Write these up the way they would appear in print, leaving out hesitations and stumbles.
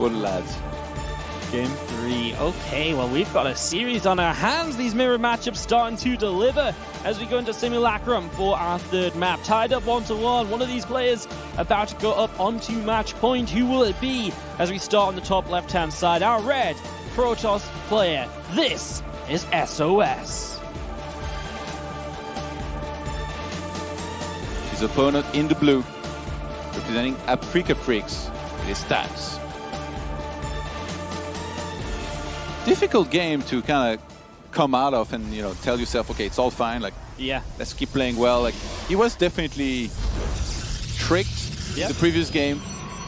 Good lads. Game 3. Okay, well, we've got a series on our hands. These mirror matchups starting to deliver as we go into Simulacrum for our third map. Tied up 1-1. One of these players about to go up onto match point. Who will it be as we start on the top left-hand side? Our red Protoss player. This is sOs. His opponent in the blue, representing Africa Freaks, with his stats. Difficult game to kind of come out of and, you know, tell yourself, okay, it's all fine, like, yeah, let's keep playing well. Like, he was definitely tricked in the previous game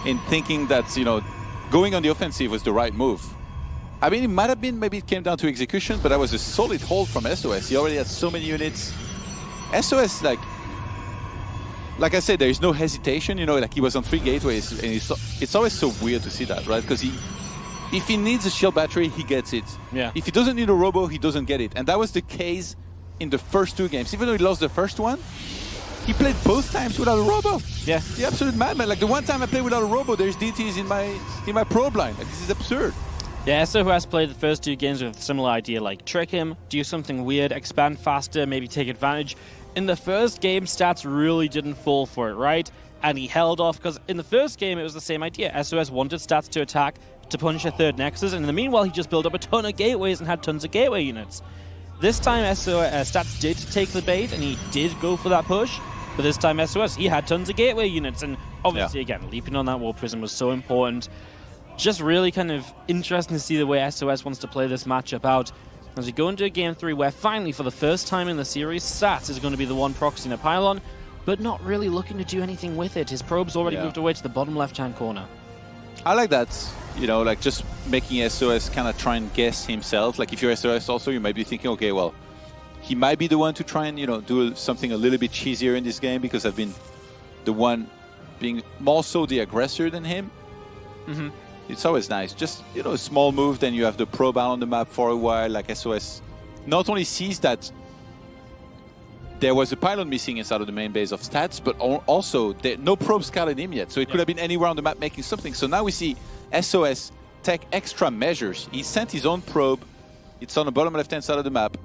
in thinking that, you know, going on the offensive was the right move. I mean, it might have been, maybe it came down to execution, but that was a solid hold from sOs. He already had so many units. sOs, like I said, there is no hesitation, you know, like he was on 3 gateways, and it's always so weird to see that, right? Because if he needs a shield battery, he gets it. Yeah. If he doesn't need a robo, he doesn't get it. And that was the case in the first 2 games. Even though he lost the first one, he played both times without a robo. Yeah. The absolute madman. Like the one time I played without a robo, there's DTs in my probe line. Like, this is absurd. Yeah, sOs played the first 2 games with a similar idea, like trick him, do something weird, expand faster, maybe take advantage. In the first game, stats really didn't fall for it, right? And he held off, because in the first game, it was the same idea. sOs wanted stats to attack, to punish a third Nexus, and in the meanwhile, he just built up a ton of gateways and had tons of gateway units. This time, stats did take the bait, and he did go for that push, but this time, sOs, he had tons of gateway units, and obviously, again, leaping on that wall prism was so important. Just really kind of interesting to see the way sOs wants to play this matchup out. As we go into Game 3, where finally, for the first time in the series, Stats is going to be the one proxying a pylon, but not really looking to do anything with it. His probe's already moved away to the bottom left-hand corner. I like that, you know, like just making sOs kind of try and guess himself. Like if you're sOs also, you might be thinking, okay, well, he might be the one to try and, you know, do something a little bit cheesier in this game because I've been the one being more so the aggressor than him. Mm-hmm. It's always nice. Just, you know, a small move, then you have the probe out on the map for a while. Like sOs not only sees that there was a pylon missing inside of the main base of Stats, but also no probe scouted him yet. So it could have been anywhere on the map making something. So now we see sOs take extra measures. He sent his own probe. It's on the bottom left-hand side of the map.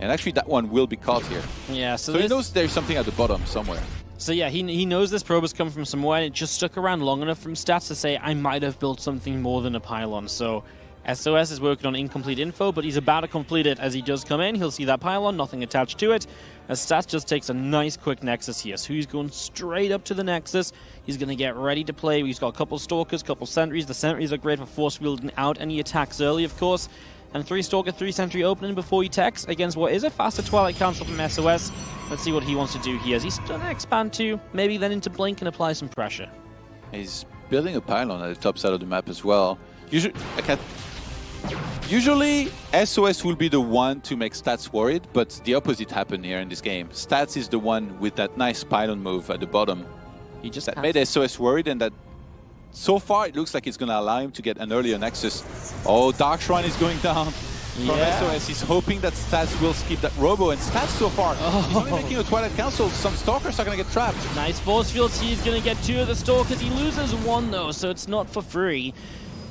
And actually that one will be caught here. Yeah, so he knows there's something at the bottom somewhere. So yeah, he knows this probe has come from somewhere, and it just stuck around long enough from Stats to say, I might have built something more than a pylon. So sOs is working on incomplete info, but he's about to complete it. As he does come in, he'll see that pylon, nothing attached to it. As Stats just takes a nice quick Nexus here. So he's going straight up to the Nexus. He's going to get ready to play. He's got a couple Stalkers, couple Sentries. The Sentries are great for force wielding out any attacks early, of course. And 3 Stalker, 3 Sentry opening before he techs against what is a faster Twilight Council from sOs. Let's see what he wants to do here. He's going to expand to, maybe then into Blink and apply some pressure. He's building a pylon at the top side of the map as well. Usually, sOs will be the one to make Stats worried, but the opposite happened here in this game. Stats is the one with that nice pylon move at the bottom. He just made sOs worried, and that so far it looks like it's going to allow him to get an earlier Nexus. Oh, Dark Shrine is going down from sOs. He's hoping that Stats will skip that robo, and Stats so far, he's only making a Twilight Council. Some Stalkers are going to get trapped. Nice force fields. He's going to get 2 of the Stalkers. He loses 1 though, so it's not for free.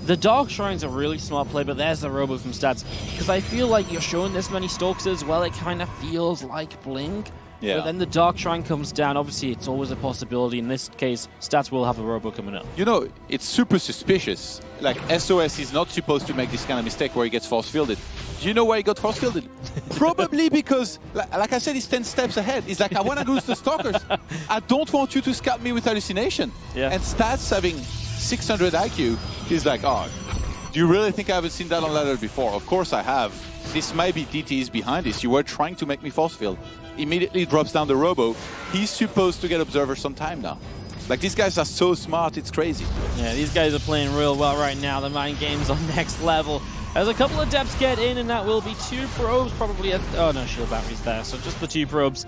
The Dark Shrine's a really smart play, but there's the robo from Stats. Because I feel like you're showing this many Stalkers as well, it kind of feels like Blink. Yeah. But then the Dark Shrine comes down. Obviously, it's always a possibility. In this case, Stats will have a robo coming up. You know, it's super suspicious. Like, sOs is not supposed to make this kind of mistake where he gets force-fielded. Do you know why he got force-fielded? Probably because, like I said, he's 10 steps ahead. He's like, I want to lose the Stalkers. I don't want you to scout me with hallucination. Yeah. And Stats having 600 IQ, he's like, oh, do you really think I haven't seen that on ladder before? Of course I have. This might be DTs behind this. You were trying to make me force-field. Immediately drops down the robo. He's supposed to get Observer sometime now. Like, these guys are so smart, it's crazy. Yeah, these guys are playing real well right now. The mind game's on next level. As a couple of depths get in, and that will be 2 probes, probably oh no, shield battery's there, so just the 2 probes.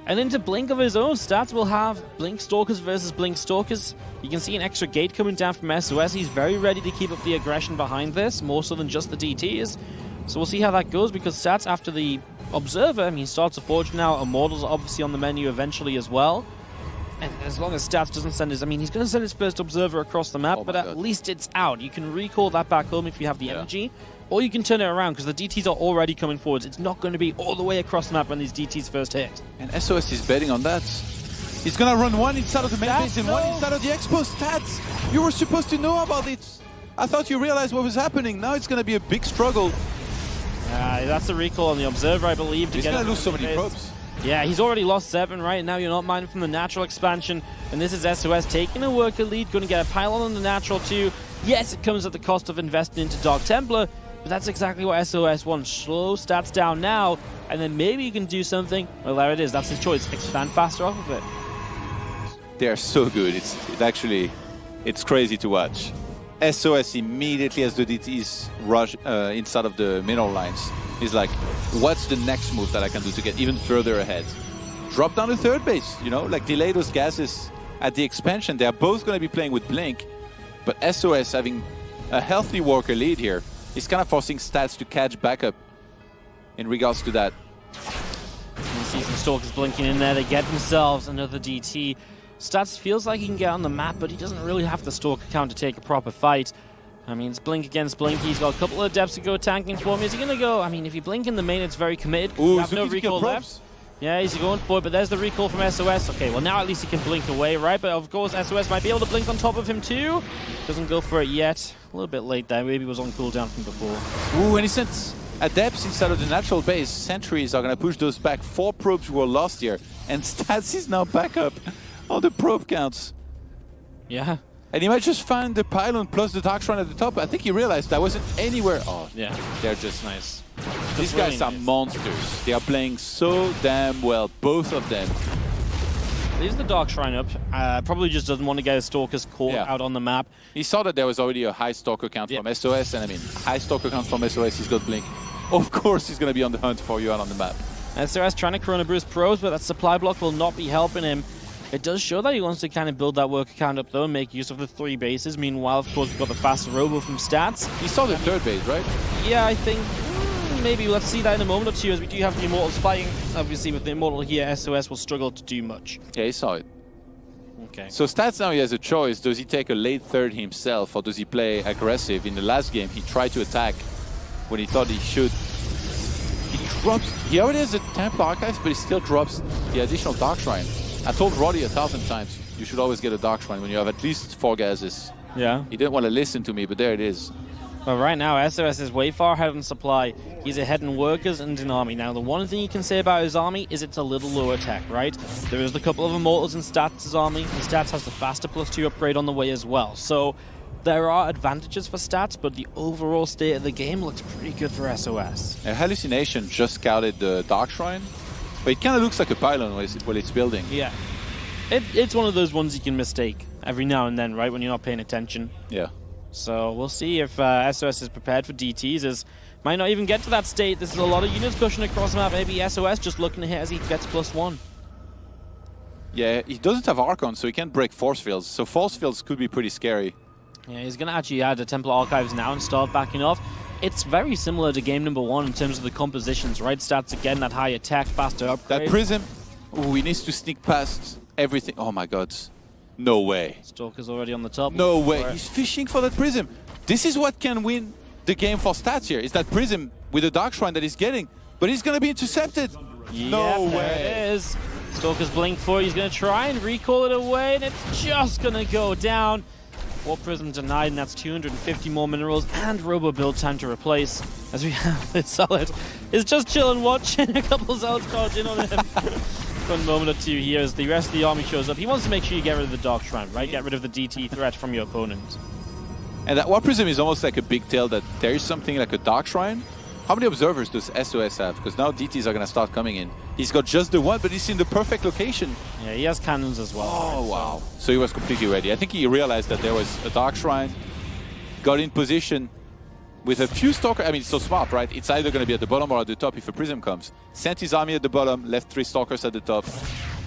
And into Blink of his own, Stats will have Blink Stalkers versus Blink Stalkers. You can see an extra gate coming down from sOs. He's very ready to keep up the aggression behind this, more so than just the DTs. So we'll see how that goes, because Stats, after the Observer, I mean, he starts a Forge now. Immortals are obviously on the menu eventually as well. And as long as Stats doesn't send his... I mean, he's going to send his first observer across the map, but at least it's out. You can recall that back home if you have the energy, or you can turn it around, because the DTs are already coming forwards. It's not going to be all the way across the map when these DTs first hit. And SOS is betting on that. He's going to run one inside of the main base and one inside of the expo. Stats, you were supposed to know about it. I thought you realized what was happening. Now it's going to be a big struggle. That's the recall on the observer, I believe. He's going to lose so many probes. Yeah, he's already lost 7, right? Now you're not minding from the natural expansion. And this is SOS taking a worker lead, going to get a pylon on the natural too. Yes, it comes at the cost of investing into Dark Templar, but that's exactly what SOS wants. Slow Stats down now, and then maybe you can do something. Well, there it is. That's his choice. Expand faster off of it. They're so good. It's crazy to watch. SOS immediately as the DTs rush inside of the mineral lines. He's like, what's the next move that I can do to get even further ahead? Drop down the third base, you know, like delay those gases at the expansion. They're both going to be playing with Blink, but SOS having a healthy worker lead here is kind of forcing Stats to catch back up in regards to that. You see some Stalkers blinking in there. They get themselves another DT. Stats feels like he can get on the map, but he doesn't really have the Stalker count to take a proper fight. I mean, it's Blink against Blink. He's got a couple of depths to go tanking for him. Is he going to go? I mean, if you Blink in the main, it's very committed. Ooh, you have no recall left. Yeah, he's going for it, but there's the recall from SOS. Okay, well, now at least he can Blink away, right? But of course, SOS might be able to Blink on top of him too. Doesn't go for it yet. A little bit late there. Maybe it was on cooldown from before. Ooh, and he sent adepts inside of the natural base. Sentries are going to push those back. 4 probes were lost here, and Stats is now back up on the probe counts. Yeah. And he might just find the pylon plus the Dark Shrine at the top. I think he realized that wasn't anywhere. Oh, yeah. They're just Nice. These guys are monsters. They are playing so damn well, both of them. Leaves the Dark Shrine up. Probably just doesn't want to get his Stalkers caught out on the map. He saw that there was already a high Stalker count from SOS, and I mean, high Stalker count from SOS, he's got Blink. Of course he's going to be on the hunt for you out on the map. SOS trying to Corona Bruce probes, but that supply block will not be helping him. It does show that he wants to kind of build that worker count up though and make use of the 3 bases. Meanwhile, of course, we've got the faster robo from Stats. He saw the third base, right? Yeah, I think maybe let's see that in a moment or two, as we do have the Immortals fighting. Obviously, with the Immortal here, SOS will struggle to do much. Yeah, he saw it. Okay. So Stats now he has a choice. Does he take a late third himself, or does he play aggressive? In the last game, he tried to attack when he thought he should. He already has the Templar Archives, but he still drops the additional Dark Shrine. I told Roddy 1,000 times, you should always get a Dark Shrine when you have at least 4 gases. Yeah. He didn't want to listen to me, but there it is. But right now, SOS is way far ahead on supply. He's ahead in workers and in army. Now, the one thing you can say about his army is it's a little lower tech, right? There is a couple of Immortals in Stats' army, and Stats has the faster +2 upgrade on the way as well. So there are advantages for Stats, but the overall state of the game looks pretty good for SOS. Hallucination just scouted the Dark Shrine, but it kind of looks like a pylon while it's building. Yeah. It's one of those ones you can mistake every now and then, right, when you're not paying attention. Yeah. So we'll see if SOS is prepared for DTs, as might not even get to that state. This is a lot of units pushing across the map. Maybe SOS just looking to hit as he gets +1. Yeah, he doesn't have Archon, so he can't break force fields. So force fields could be pretty scary. Yeah, he's going to actually add the Templar Archives now and start backing off. It's very similar to game number 1 in terms of the compositions, right? Stats again, that high attack, faster upgrade. That Prism, ooh, he needs to sneak past everything. Oh my god. No way. Stalker's already on the top. No way. He's fishing for that Prism. This is what can win the game for Stats here. Is that Prism with the Dark Shrine that he's getting. But he's going to be intercepted. Yep, no way. There it is. Stalker's blink for it. He's going to try and recall it away, and it's just going to go down. 4 Prism denied, and that's 250 more minerals and Robo build time to replace. As we have this Solid is just chilling, watching a couple of Solids charge in on him. One moment or two here as the rest of the army shows up. He wants to make sure you get rid of the Dark Shrine, right? Get rid of the DT threat from your opponent. And that War Prism is almost like a big tell that there is something like a Dark Shrine. How many observers does SOS have? Because now DTs are going to start coming in. He's got just the one, but he's in the perfect location. Yeah, he has cannons as well. Oh, wow. So he was completely ready. I think he realized that there was a Dark Shrine, got in position with a few Stalkers. I mean, it's so smart, right? It's either going to be at the bottom or at the top if a Prism comes. Sent his army at the bottom, left 3 Stalkers at the top.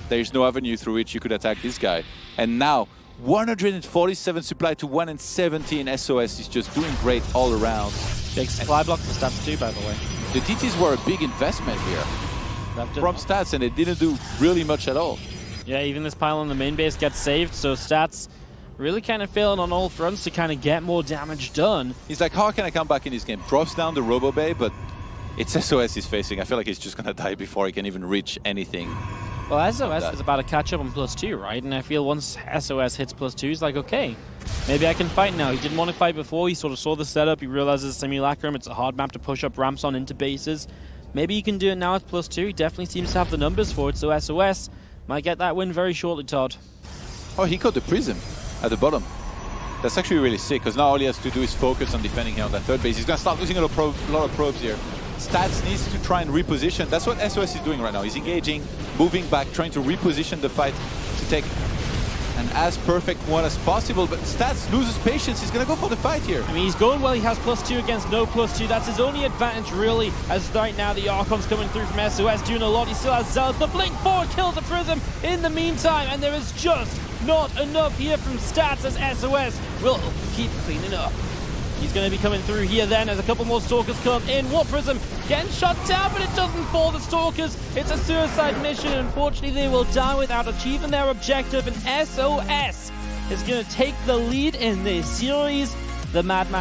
There is no avenue through which you could attack this guy. And now, 147 supply to 117. SOS is just doing great all around. Big supply block for Stats too, by the way. The DTs were a big investment here from Stats, and they didn't do really much at all. Yeah, even this pile on the main base gets saved, so Stats really kind of failing on all fronts to kind of get more damage done. He's like, how can I come back in this game? Drops down the Robo Bay, but it's SOS he's facing. I feel like he's just gonna die before he can even reach anything. Well, SOS is about to catch up on +2, right? And I feel once SOS hits +2, he's like, okay, maybe I can fight now. He didn't want to fight before. He sort of saw the setup. He realizes Simulacrum, it's a hard map to push up ramps on into bases. Maybe he can do it now with +2. He definitely seems to have the numbers for it, so SOS might get that win very shortly, Todd. Oh, he got the Prism at the bottom. That's actually really sick, because now all he has to do is focus on defending here on that third base. He's going to start losing a lot of probes here. Stats needs to try and reposition. That's what SOS is doing right now. He's engaging, moving back, trying to reposition the fight to take an as perfect one as possible. But Stats loses patience. He's going to go for the fight here. I mean, he's going well. He has +2 against no +2. That's his only advantage, really, as right now the Archon's coming through from SOS, doing a lot. He still has Zealous. The Blink forward kills the Prism in the meantime, and there is just not enough here from Stats as SOS will keep cleaning up. He's going to be coming through here then as a couple more Stalkers come in. War Prism getting shot down, but it doesn't fall the Stalkers. It's a suicide mission. Unfortunately, they will die without achieving their objective, and SOS is going to take the lead in this series. The Madman